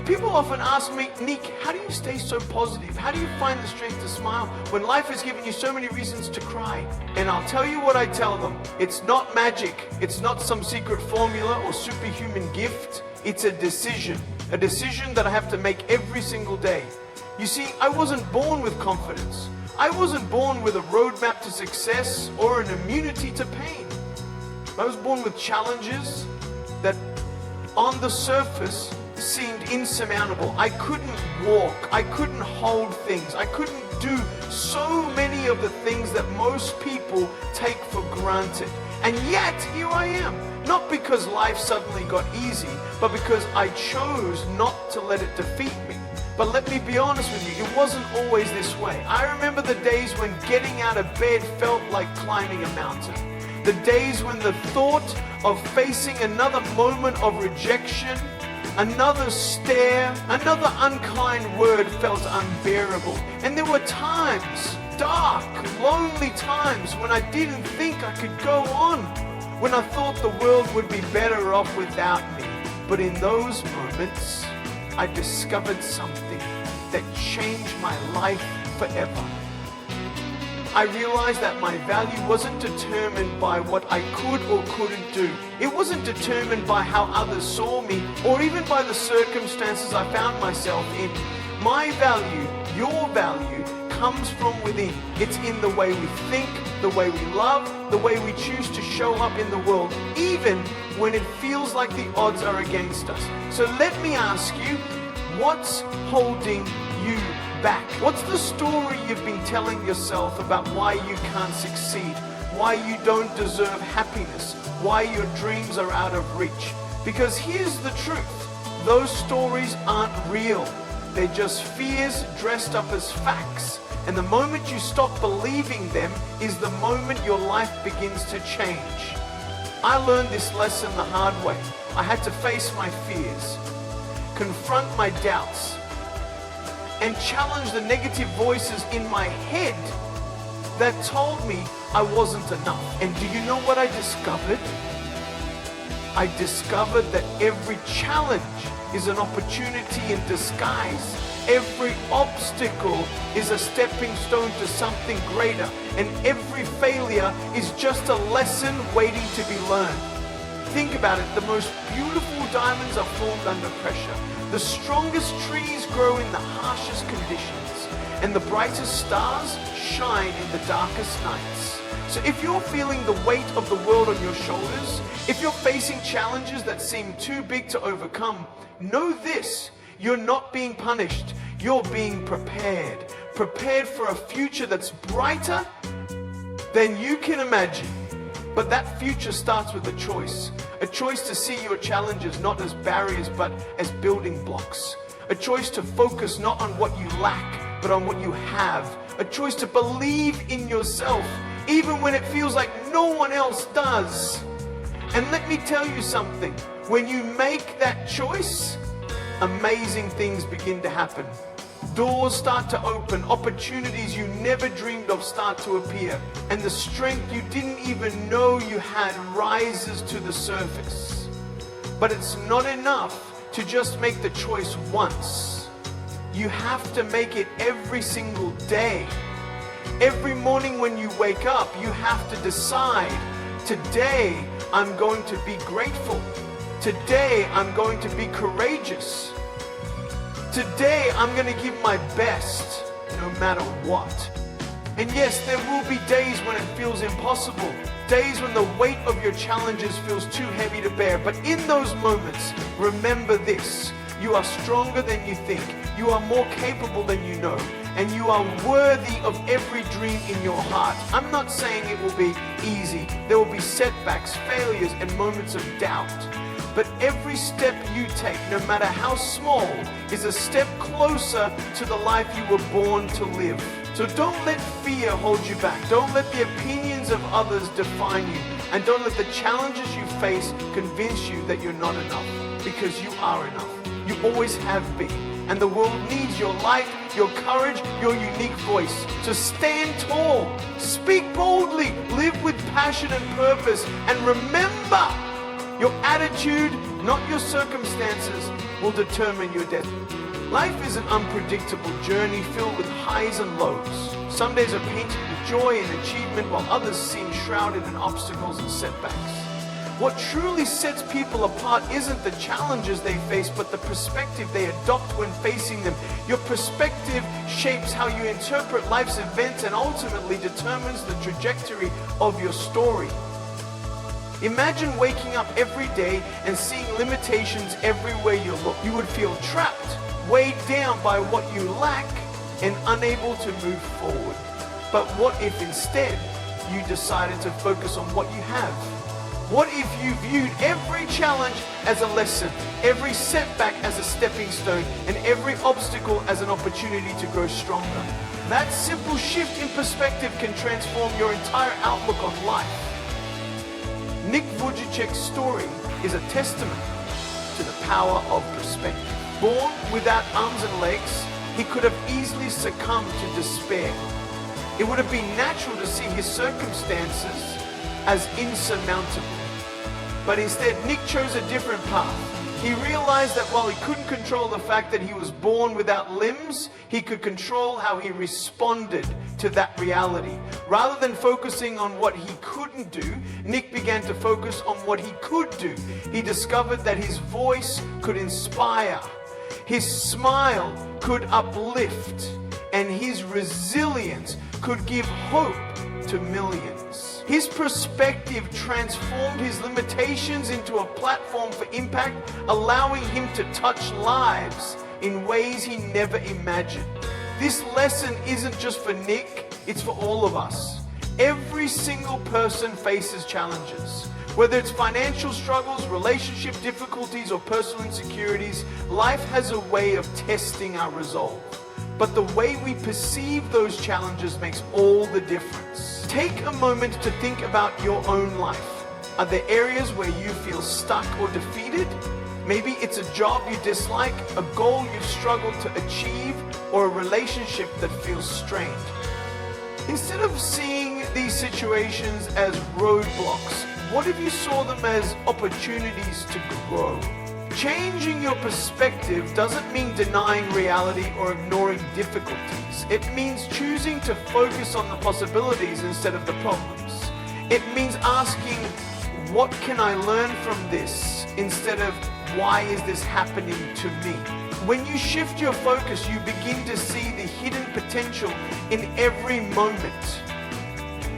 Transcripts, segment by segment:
People often ask me, Nick, how do you stay so positive? How do you find the strength to smile when life has given you so many reasons to cry? And I'll tell you what I tell them. It's not magic. It's not some secret formula or superhuman gift. It's a decision that I have to make every single day. You see, I wasn't born with confidence. I wasn't born with a roadmap to success or an immunity to pain. I was born with challenges that on the surface seemed insurmountable. I couldn't walk, I couldn't hold things, I couldn't do so many of the things that most people take for granted. And yet, here I am. Not because life suddenly got easy, but because I chose not to let it defeat me. But let me be honest with you, it wasn't always this way. I remember the days when getting out of bed felt like climbing a mountain. The days when the thought of facing another moment of rejection, another stare, another unkind word felt unbearable. And there were times, dark, lonely times, when I didn't think I could go on, when I thought the world would be better off without me. But in those moments, I discovered something that changed my life forever. I realized that my value wasn't determined by what I could or couldn't do. It wasn't determined by how others saw me or even by the circumstances I found myself in. My value, your value, comes from within. It's in the way we think, the way we love, the way we choose to show up in the world, even when it feels like the odds are against us. So let me ask you, what's holding you back? What's the story you've been telling yourself about why you can't succeed, why you don't deserve happiness, why your dreams are out of reach? Because here's the truth, those stories aren't real. They're just fears dressed up as facts. And the moment you stop believing them is the moment your life begins to change. I learned this lesson the hard way. I had to face my fears, confront my doubts, and challenge the negative voices in my head that told me I wasn't enough. And do you know what I discovered? I discovered that every challenge is an opportunity in disguise. Every obstacle is a stepping stone to something greater, and every failure is just a lesson waiting to be learned. Think about it, the most beautiful diamonds are formed under pressure. The strongest trees grow in the harshest conditions, and the brightest stars shine in the darkest nights. So if you're feeling the weight of the world on your shoulders, if you're facing challenges that seem too big to overcome, know this, you're not being punished, you're being prepared. Prepared for a future that's brighter than you can imagine. But that future starts with a choice to see your challenges not as barriers but as building blocks. A choice to focus not on what you lack but on what you have. A choice to believe in yourself even when it feels like no one else does. And let me tell you something, when you make that choice, amazing things begin to happen. Doors start to open, opportunities you never dreamed of start to appear, and the strength you didn't even know you had rises to the surface. But it's not enough to just make the choice once. You have to make it every single day. Every morning when you wake up, you have to decide, today I'm going to be grateful. Today I'm going to be courageous. Today I'm going to give my best no matter what. And yes, there will be days when it feels impossible. Days when the weight of your challenges feels too heavy to bear. But in those moments, remember this. You are stronger than you think. You are more capable than you know. And you are worthy of every dream in your heart. I'm not saying it will be easy. There will be setbacks, failures, and moments of doubt. But every step you take, no matter how small, is a step closer to the life you were born to live. So don't let fear hold you back. Don't let the opinions of others define you. And don't let the challenges you face convince you that you're not enough. Because you are enough. You always have been. And the world needs your light, your courage, your unique voice. So stand tall, speak boldly, live with passion and purpose, and remember, your attitude not your circumstances, will determine your destiny. Life is an unpredictable journey filled with highs and lows. Some days are painted with joy and achievement, while others seem shrouded in obstacles and setbacks. What truly sets people apart isn't the challenges they face, but the perspective they adopt when facing them. Your perspective shapes how you interpret life's events and ultimately determines the trajectory of your story. Imagine waking up every day and seeing limitations everywhere you look. You would feel trapped, weighed down by what you lack, and unable to move forward. But what if instead you decided to focus on what you have? What if you viewed every challenge as a lesson, every setback as a stepping stone, and every obstacle as an opportunity to grow stronger? That simple shift in perspective can transform your entire outlook on life. Nick Vujicic's story is a testament to the power of perspective. Born without arms and legs, he could have easily succumbed to despair. It would have been natural to see his circumstances as insurmountable. But instead, Nick chose a different path. He realized that while he couldn't control the fact that he was born without limbs, he could control how he responded to that reality. Rather than focusing on what he couldn't do, Nick began to focus on what he could do. He discovered that his voice could inspire, his smile could uplift, and his resilience could give hope to millions. His perspective transformed his limitations into a platform for impact, allowing him to touch lives in ways he never imagined. This lesson isn't just for Nick, it's for all of us. Every single person faces challenges. Whether it's financial struggles, relationship difficulties, or personal insecurities, life has a way of testing our resolve. But the way we perceive those challenges makes all the difference. Take a moment to think about your own life. Are there areas where you feel stuck or defeated? Maybe it's a job you dislike, a goal you've struggled to achieve, or a relationship that feels strained. Instead of seeing these situations as roadblocks, what if you saw them as opportunities to grow? Changing your perspective doesn't mean denying reality or ignoring difficulties. It means choosing to focus on the possibilities instead of the problems. It means asking, what can I learn from this, instead of why is this happening to me? When you shift your focus, you begin to see the hidden potential in every moment.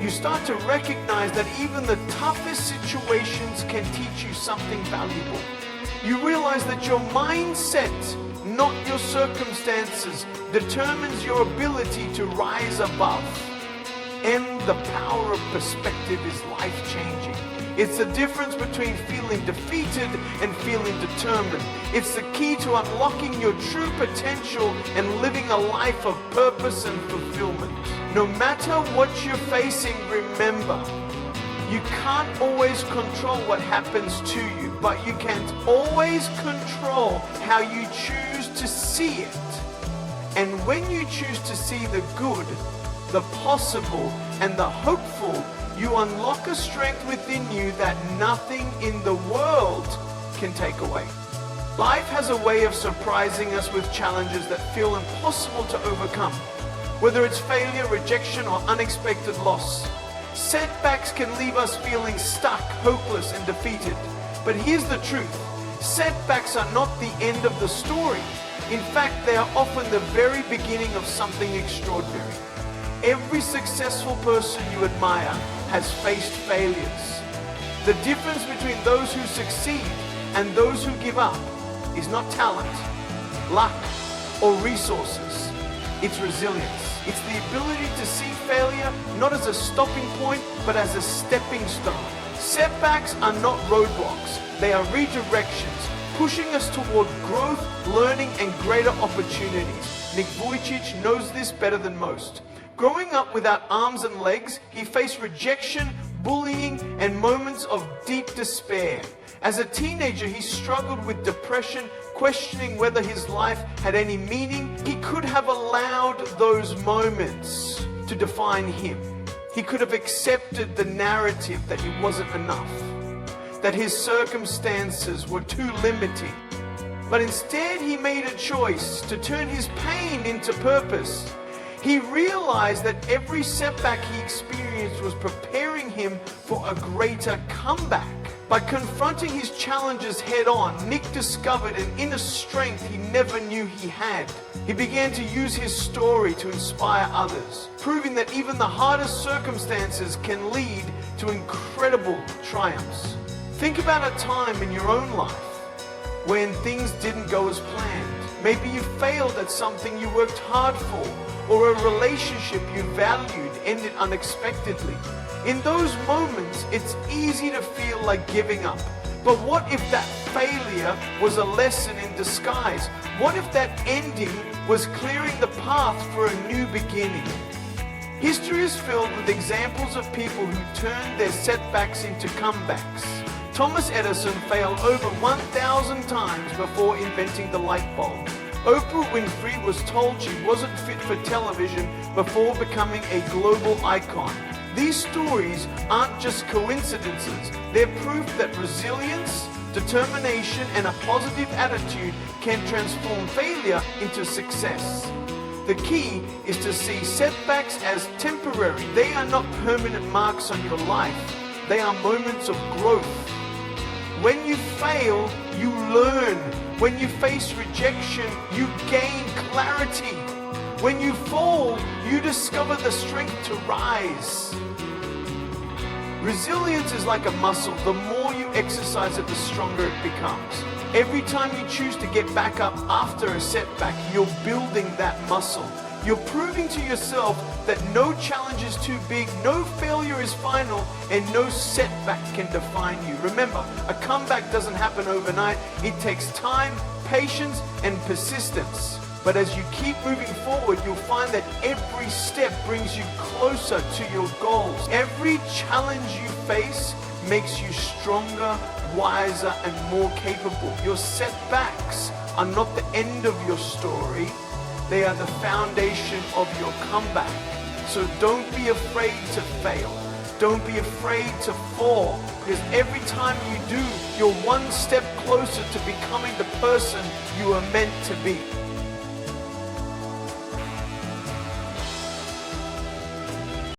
You start to recognize that even the toughest situations can teach you something valuable. You realize that your mindset, not your circumstances, determines your ability to rise above. And the power of perspective is life-changing. It's the difference between feeling defeated and feeling determined. It's the key to unlocking your true potential and living a life of purpose and fulfillment. No matter what you're facing, remember, you can't always control what happens to you, but you can always control how you choose to see it. And when you choose to see the good, the possible, and the hopeful, you unlock a strength within you that nothing in the world can take away. Life has a way of surprising us with challenges that feel impossible to overcome. Whether it's failure, rejection, or unexpected loss, setbacks can leave us feeling stuck, hopeless, and defeated. But here's the truth. Setbacks are not the end of the story. In fact, they are often the very beginning of something extraordinary. Every successful person you admire has faced failures. The difference between those who succeed and those who give up is not talent, luck, or resources. It's resilience. It's the ability to see failure not as a stopping point, but as a stepping stone. Setbacks are not roadblocks. They are redirections, pushing us toward growth, learning, and greater opportunities. Nick Vujicic knows this better than most. Growing up without arms and legs, he faced rejection, bullying, and moments of deep despair. As a teenager, he struggled with depression, questioning whether his life had any meaning. He could have allowed those moments to define him. He could have accepted the narrative that he wasn't enough. that his circumstances were too limiting. But instead, he made a choice to turn his pain into purpose. He realized that every setback he experienced was preparing him for a greater comeback. By confronting his challenges head on, Nick discovered an inner strength he never knew he had. He began to use his story to inspire others, proving that even the hardest circumstances can lead to incredible triumphs. Think about a time in your own life when things didn't go as planned. Maybe you failed at something you worked hard for, or a relationship you valued ended unexpectedly. In those moments, it's easy to feel like giving up. But what if that failure was a lesson in disguise? What if that ending was clearing the path for a new beginning? History is filled with examples of people who turned their setbacks into comebacks. Thomas Edison failed over 1,000 times before inventing the light bulb. Oprah Winfrey was told she wasn't fit for television before becoming a global icon. These stories aren't just coincidences. They're proof that resilience, determination, and a positive attitude can transform failure into success. The key is to see setbacks as temporary. They are not permanent marks on your life. They are moments of growth. When you fail, you learn. When you face rejection, you gain clarity. When you fall, you discover the strength to rise. Resilience is like a muscle. The more you exercise it, the stronger it becomes. Every time you choose to get back up after a setback, you're building that muscle. You're proving to yourself that no challenge is too big, no failure is final, and no setback can define you. Remember, a comeback doesn't happen overnight. It takes time, patience, and persistence. But as you keep moving forward, you'll find that every step brings you closer to your goals. Every challenge you face makes you stronger, wiser, and more capable. Your setbacks are not the end of your story. They are the foundation of your comeback. So don't be afraid to fail. Don't be afraid to fall, because every time you do, you're one step closer to becoming the person you are meant to be.